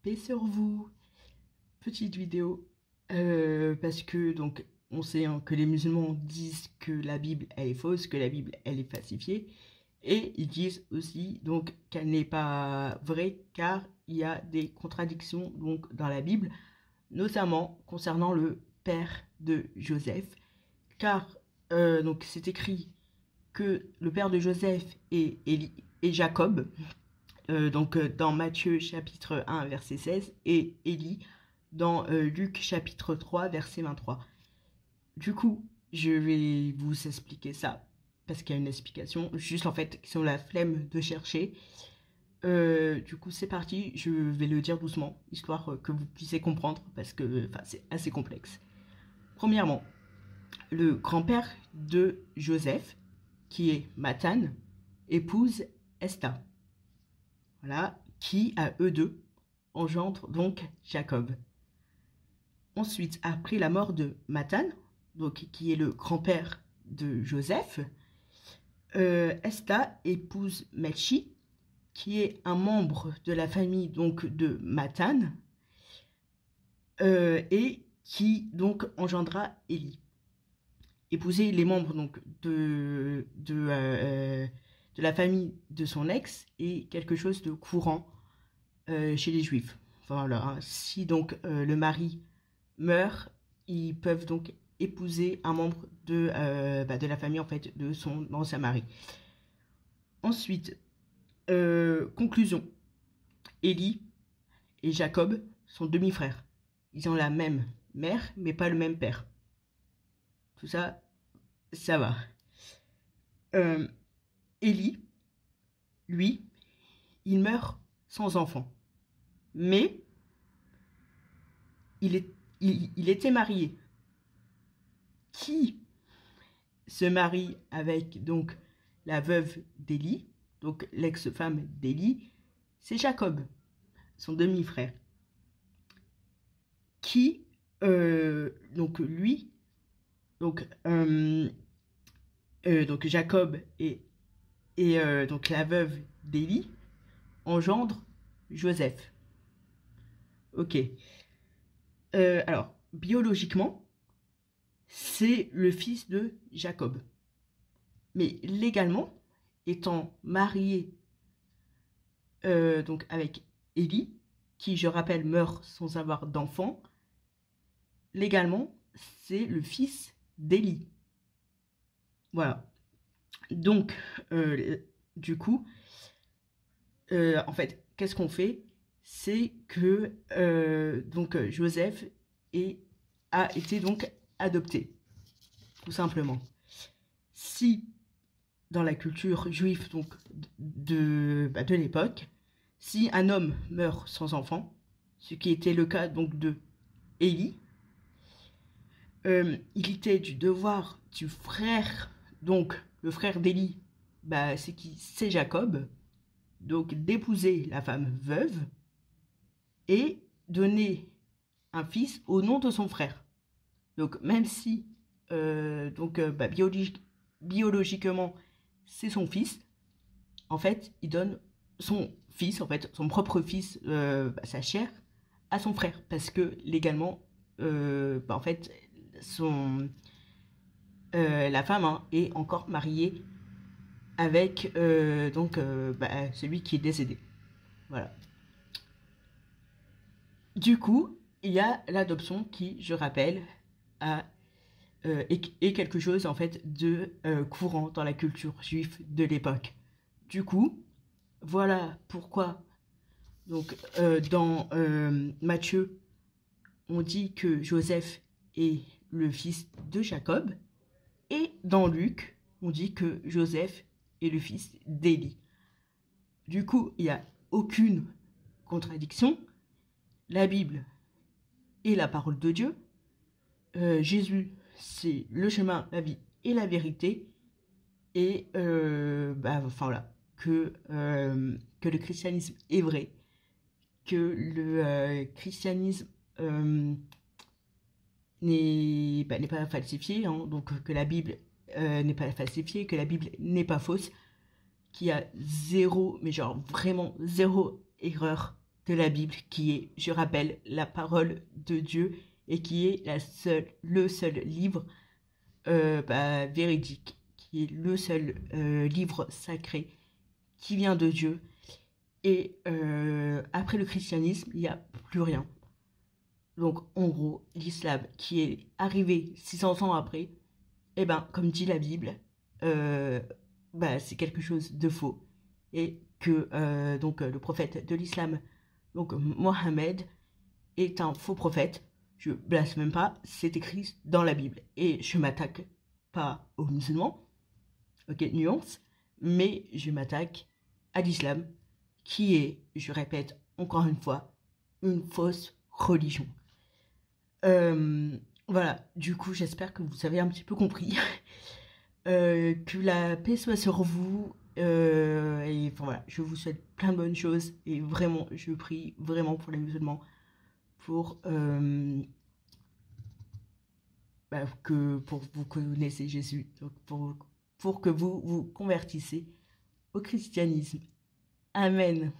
paix sur vous. Petite vidéo, parce que donc on sait hein, que les musulmans disent que la Bible elle est fausse, que la Bible elle est falsifiée, et ils disent aussi donc qu'elle n'est pas vraie car il y a des contradictions donc dans la Bible, notamment concernant le père de Joseph, car donc c'est écrit que le père de Joseph est Jacob, dans Matthieu chapitre 1 verset 16 et Élie dans Luc chapitre 3 verset 23. Du coup, je vais vous expliquer ça parce qu'il y a une explication, juste en fait, qui ont la flemme de chercher. Du coup, c'est parti, je vais le dire doucement, histoire que vous puissiez comprendre parce que c'est assez complexe. Premièrement, le grand-père de Joseph, qui est Mathan, épouse Esther. Voilà, qui à eux deux engendre donc Jacob. Ensuite, après la mort de Mathan, donc qui est le grand-père de Joseph, Esther épouse Melchi, qui est un membre de la famille donc de Mathan, et qui donc engendra Élie. Épouser les membres donc de la famille de son ex est quelque chose de courant chez les juifs. Voilà, hein. Si donc le mari meurt, ils peuvent donc épouser un membre de la famille en fait de son ancien mari. Ensuite, conclusion, Élie et Jacob sont demi-frères. Ils ont la même mère mais pas le même père. Tout ça, ça va. Élie, lui, il meurt sans enfant. Mais il était marié. Qui se marie avec donc la veuve d'Élie, donc l'ex-femme d'Élie, c'est Jacob, son demi-frère. Qui, donc lui, donc Jacob et donc la veuve d'Élie engendre Joseph. Ok. Alors, biologiquement, c'est le fils de Jacob. Mais légalement, étant marié donc avec Élie, qui, je rappelle, meurt sans avoir d'enfant, légalement, c'est le fils d'Élie. Voilà. Donc, du coup, en fait, qu'est-ce qu'on fait? C'est que Joseph a été donc adopté, tout simplement. Si dans la culture juive donc de l'époque, si un homme meurt sans enfant, ce qui était le cas donc de Élie, il était du devoir du frère, donc le frère d'Élie, c'est Jacob, donc d'épouser la femme veuve et donner un fils au nom de son frère. Donc même si biologiquement c'est son fils, en fait il donne son fils, en fait son propre fils, sa chair, à son frère, parce que légalement en fait la femme est encore mariée avec celui qui est décédé. Voilà. Du coup, il y a l'adoption qui, je rappelle, est quelque chose en fait de courant dans la culture juive de l'époque. Du coup, voilà pourquoi donc dans Matthieu, on dit que Joseph est le fils de Jacob, et dans Luc, on dit que Joseph est le fils d'Élie. Du coup, il n'y a aucune contradiction. La Bible est la parole de Dieu. Jésus, c'est le chemin, la vie et la vérité. Et voilà, que le christianisme est vrai, que le christianisme n'est pas falsifié, hein, donc que la Bible n'est pas falsifiée, que la Bible n'est pas fausse, qu'il y a zéro, mais genre vraiment zéro erreur de la Bible, qui est, je rappelle, la parole de Dieu et qui est le seul livre véridique, qui est le seul livre sacré qui vient de Dieu. Et après le christianisme, il n'y a plus rien. Donc, en gros, l'islam qui est arrivé 600 ans après, eh ben, comme dit la Bible, c'est quelque chose de faux. Et que le prophète de l'islam, donc Mohammed, est un faux prophète. Je blasphème pas, c'est écrit dans la Bible. Et je m'attaque pas aux musulmans, ok, nuance, mais je m'attaque à l'islam, qui est, je répète encore une fois, une fausse religion. Voilà, du coup, j'espère que vous avez un petit peu compris. Que la paix soit sur vous. Et enfin, voilà, je vous souhaite plein de bonnes choses. Et vraiment, je prie vraiment pour les musulmans. Pour pour vous connaissez Jésus. Donc pour que vous vous convertissez au christianisme. Amen.